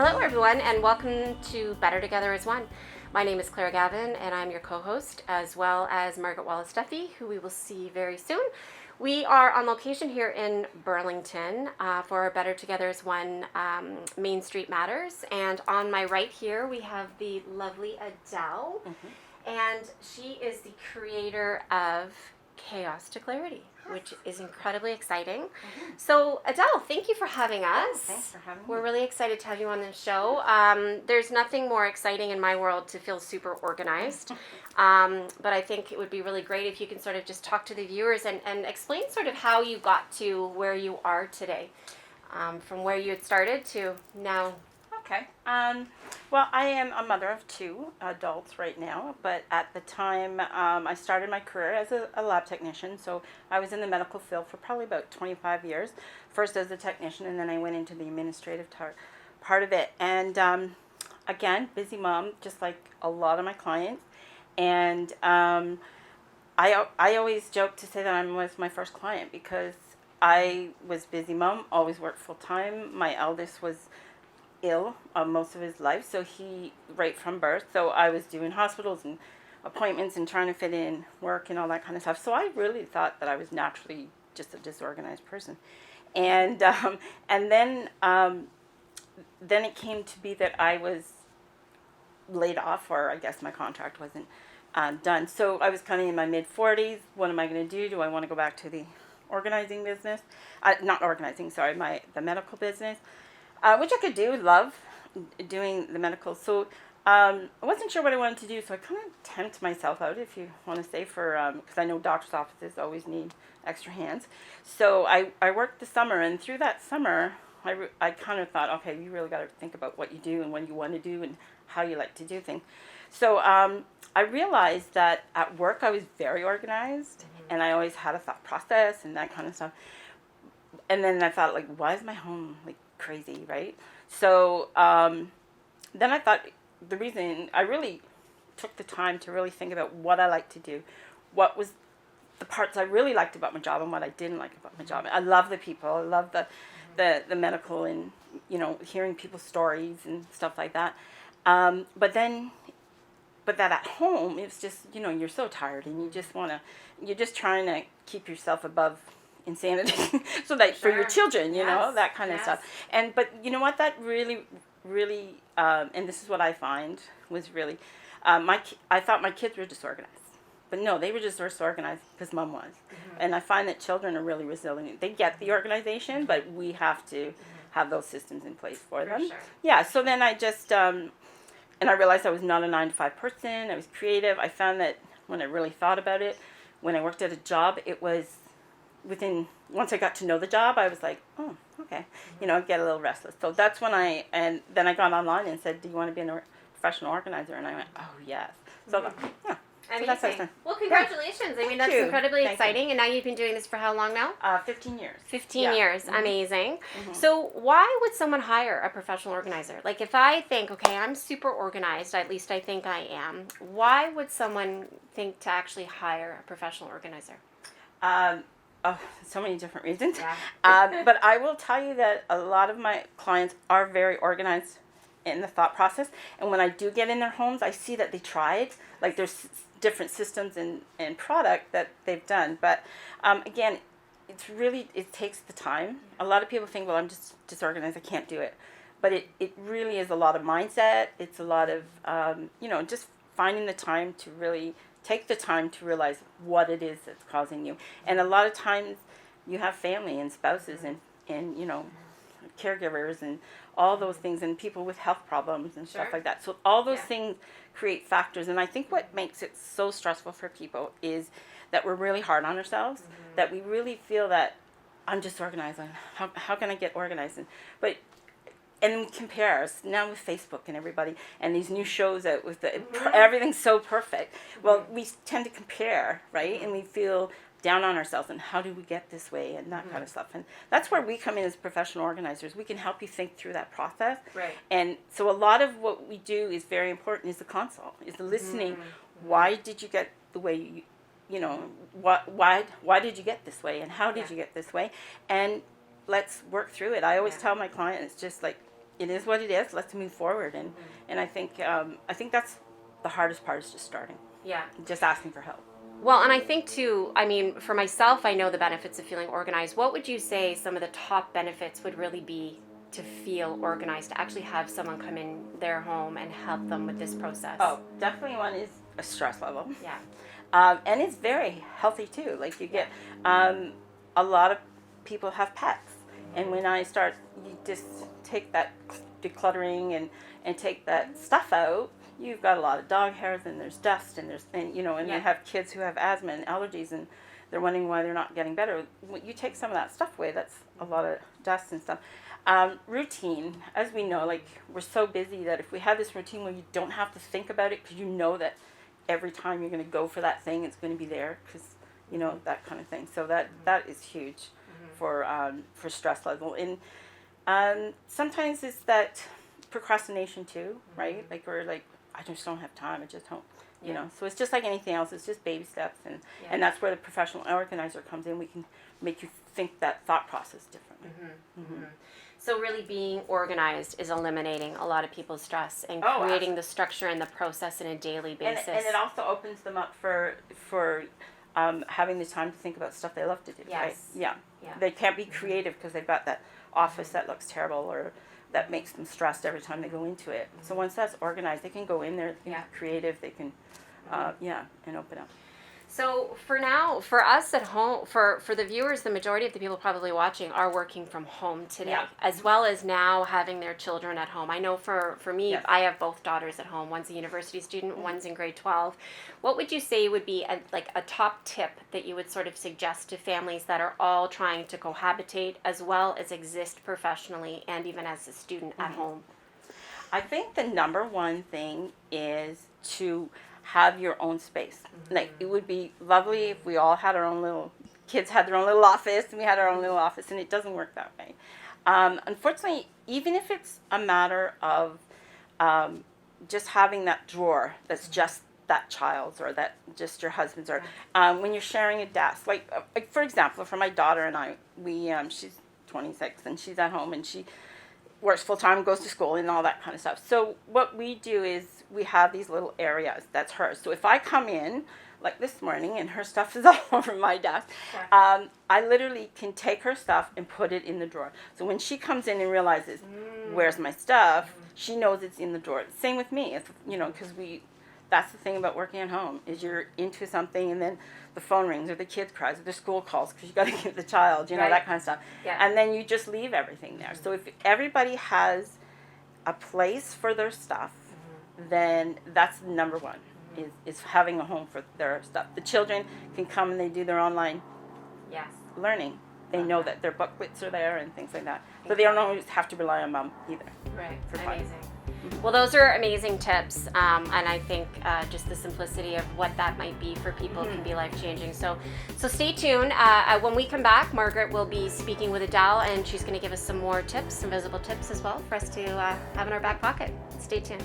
Hello everyone and welcome to Better Together as One. My name is Claire Gavin and I'm your co-host, as well as Margaret Wallace-Duffy, who we will see very soon. We are on location here in Burlington for our Better Together as One Main Street Matters. And on my right here we have the lovely Adele. And she is the creator of Chaos to Clarity, which is incredibly exciting. So Adele, thank you for having us. Thanks for having me. We're really excited to have you on the show. There's nothing more exciting in my world to feel super organized. But I think it would be really great if you can sort of just talk to the viewers and explain sort of how you got to where you are today, from where you had started to now. Okay. Well, I am a mother of two adults right now, but at the time I started my career as a lab technician, so I was in the medical field for probably about 25 years, first as a technician, and then I went into the administrative part of it. And again, busy mom, just like a lot of my clients. And I always joke to say that I was my first client because I was busy mom, always worked full time. My eldest was ill most of his life, so he right from birth, so I was doing hospitals and appointments and trying to fit in work and all that kind of stuff. So I really thought that I was naturally just a disorganized person, and then it came to be that I was laid off, or I guess my contract wasn't done. So I was kind of in my mid-40s. What am I going to do? Do I want to go back to the organizing business? Not organizing, sorry, the medical business. Which I could do, love doing the medical. So I wasn't sure what I wanted to do, so I kind of tempted myself out, if you want to say, for because I know doctor's offices always need extra hands. So I worked the summer, and through that summer, I kind of thought, okay, you really got to think about what you do and what you want to do and how you like to do things. So I realized that at work I was very organized, and I always had a thought process and that kind of stuff. And then I thought, like, why is my home like crazy, right? So then I thought the reason I really took the time to really think about what I like to do, what was the parts I really liked about my job and what I didn't like about my job. I love the people, I love the medical and, you know, hearing people's stories and stuff like that. But that at home, it's just, you know, you're so tired and you're just trying to keep yourself above insanity so that for your children, you know, that kind of stuff. But you know what, that really and this is what I find was really I thought my kids were disorganized, but no, they were just disorganized because mom was. And I find that children are really resilient. They get the organization, but we have to have those systems in place for them. Yeah, so then I just and I realized I was not a 9-to-5 person. I was creative. I found that when I really thought about it, when I worked at a job, it was once I got to know the job, I was like, oh, okay, you know, I get a little restless. So that's when and then I got online and said, do you want to be a professional organizer? And I went, oh, yes. So, yeah. Amazing. So well, congratulations. I mean, that's incredibly exciting. And now you've been doing this for how long now? 15 years. 15 years. Amazing. So why would someone hire a professional organizer? Like, if I think, okay, I'm super organized, at least I think I am, why would someone think to actually hire a professional organizer? Oh, so many different reasons. But I will tell you that a lot of my clients are very organized in the thought process. And when I do get in their homes, I see that they tried. Like, there's different systems and product that they've done. But again, it takes the time. A lot of people think, well, I'm just disorganized, I can't do it. But it really is a lot of mindset. It's a lot of, you know, just finding the time to really take the time to realize what it is that's causing you. And a lot of times you have family and spouses and you know, caregivers and all those things, and people with health problems and stuff like that. So all those things create factors. And I think what makes it so stressful for people is that we're really hard on ourselves, that we really feel that I'm disorganized. How can I get organized? And we compare us now with Facebook and everybody and these new shows out with everything's so perfect. Well, we tend to compare, right? And we feel down on ourselves and how do we get this way and that kind of stuff. And that's where we come in as professional organizers. We can help you think through that process. Right. And so a lot of what we do is very important, is the consult, is the listening. Why did you get the way you know, why did you get this way and how did you get this way? And let's work through it. I always tell my clients, just like, it is what it is. Let's move forward. And I think that's the hardest part, is just starting. Yeah. Just asking for help. Well, and I think too, I mean, for myself, I know the benefits of feeling organized. What would you say some of the top benefits would really be to feel organized, to actually have someone come in their home and help them with this process? Oh, definitely one is a stress level. Yeah. And it's very healthy too. Like you get, a lot of people have pets. And when I start, you just take that decluttering and take that stuff out, you've got a lot of dog hairs, and there's dust, and you have kids who have asthma and allergies, and they're wondering why they're not getting better. When you take some of that stuff away, that's a lot of dust and stuff. Routine, as we know, like we're so busy that if we have this routine where you don't have to think about it, because you know that every time you're going to go for that thing, it's going to be there, because that kind of thing. So that is huge for stress level. And sometimes it's that procrastination too, right? Like we're like, I just don't have time. I just don't, you know. So it's just like anything else. It's just baby steps, and that's where the professional organizer comes in. We can make you think that thought process differently. So really being organized is eliminating a lot of people's stress and creating the structure and the process on a daily basis. And it also opens them up for having the time to think about stuff they love to do, right? Yeah. They can't be creative because they've got that office that looks terrible, or that makes them stressed every time they go into it. So once that's organized, they can go in there, they can be creative, they can, and open up. So for now, for us at home, for the viewers, the majority of the people probably watching are working from home today, as well as now having their children at home. I know for me, I have both daughters at home. One's a university student, one's in grade 12. What would you say would be a top tip that you would sort of suggest to families that are all trying to cohabitate as well as exist professionally and even as a student at home? I think the number one thing is to have your own space. Like, it would be lovely if we all had our own little, kids had their own little office, and we had our own little office, and it doesn't work that way. Unfortunately, even if it's a matter of just having that drawer that's just that child's, or that just your husband's, or when you're sharing a desk, like for example, for my daughter and I, she's 26 and she's at home and she works full time, goes to school, and all that kind of stuff. So what we do is we have these little areas that's hers. So if I come in, like this morning, and her stuff is all over my desk, I literally can take her stuff and put it in the drawer. So when she comes in and realizes, where's my stuff, she knows it's in the drawer. Same with me, because that's the thing about working at home, is you're into something, and then the phone rings, or the kid cries, or the school calls because you got to get the child, that kind of stuff. And then you just leave everything there. So if everybody has a place for their stuff, then that's number one, is having a home for their stuff. The children can come and they do their online learning. They know that their booklets are there and things like that. So they don't always have to rely on mom either. Right. Amazing. Well, those are amazing tips, and I think just the simplicity of what that might be for people can be life-changing. So stay tuned. When we come back, Margaret will be speaking with Adele, and she's going to give us some more tips, some visible tips as well, for us to have in our back pocket. Stay tuned.